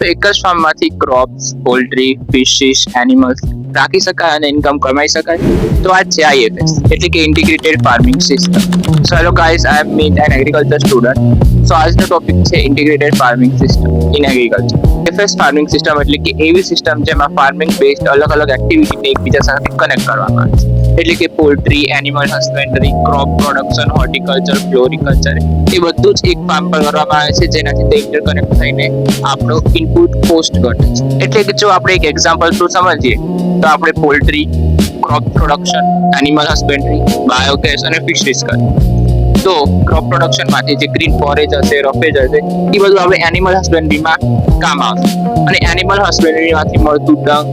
તો એક જ ફાર્મમાંથી ક્રોપ્સ, પોલ્ટ્રી, ફિશિસ, એનિમલ્સ રાખી શકાય અને ઇન્કમ કમાઈ શકાય. તો આ છે IFS એટલે કે integrated farming system. So hello guys, I am Meet, an agriculture student. So આજનો ટોપિક છે integrated farming system in agriculture. IFS farming system એટલે કે એવી સિસ્ટમ જેમાં ફાર્મિંગ બેઝડ અલગ અલગ એક્ટિવિટીને એકબીજા સાથે કનેક્ટ કરવામાં આવે છે. એટલે કે poultry, animal husbandry, crop production, horticulture, floriculture એ બધું જ એક ફાર્મ પર કરવામાં આવે છે, જેનાથી તે ઇન્ટરકનેક્ટ થઈને આપણો ઇનપુટ કોસ્ટ ઘટે છે. એટલે કે જો આપણે એક એક્ઝામ્પલ થ્રુ સમજીએ તો આપણે poultry, crop production, animal husbandry, biogas અને ફિશરીઝ કરીએ તો ક્રોપ પ્રોડક્શનમાંથી જે ગ્રીન ફોરેજ હશે, રફેજ હશે, એ બધું આપણે એનિમલ હસબન્ડરીમાં કામ આવશે. અને એનિમલ હસબન્ડરીમાંથી મળતું ડંગ,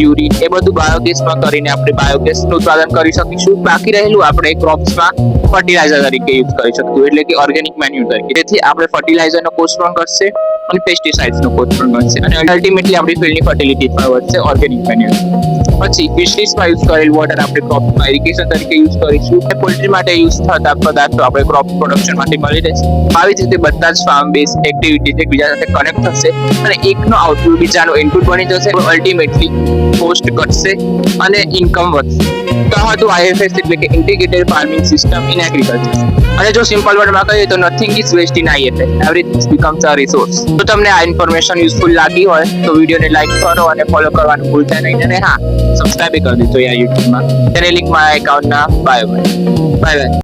યુરિન એ બધું બાયોગેસમાં કરીને આપણે બાયોગેસનું ઉત્પાદન કરી શકીશું. બાકી રહેલું આપણે ક્રોપ્સમાં ફર્ટિલાઇઝર તરીકે યુઝ કરી શકીશું, એટલે કે ઓર્ગેનિક મેન્યુર તરીકે. તેથી આપણે ફર્ટિલાઇઝરનો કોસ્ટ પણ ઘટશે અને પેસ્ટિસાઇડ્સનો કોસ્ટ પણ ઘટશે અને અલ્ટિમેટલી આપણી ફિલ્ડની ફર્ટિલિટી પણ વધશે ઓર્ગેનિક મેન્યુર. પછી ફિશરીઝમાં યુઝ કરેલ વોટર આપણે ક્રોપમાં ઇરિગેશન તરીકે યુઝ કરીશું. પોલ્ટ્રી માટે યુઝ થતા પદાર્થો આપણે ક્રોપ પ્રોડક્શન માટે મળી રહેશે. આવી જ રીતે બધા જ ફાર્મ બેઝ એક્ટિવિટીઝ એકબીજા સાથે કનેક્ટ થશે અને એકનો આઉટપુટ બીજાનો ઇનપુટ બની જશે. અલ્ટિમેટલી કોસ્ટ ઘટશે અને ઇન્કમ વધશે. તો આ હતું IFS એટલે કે integrated farming system in agriculture. અને જો સિમ્પલ વર્ડમાં કહીએ તો nothing is waste in IFS, everything becomes a resource. તો તમને આ ઇન્ફોર્મેશન યુઝફુલ લાગી હોય તો વિડીયોને લાઈક કરો અને ફોલો કરવાનું ભૂલતા નહીં. અને હા, સબસ્ક્રાઇબ કરી દીધો યાર યુટ્યુબમાં. તેની લિંક મારા એકાઉન્ટના બાયોમાં. Bye bye.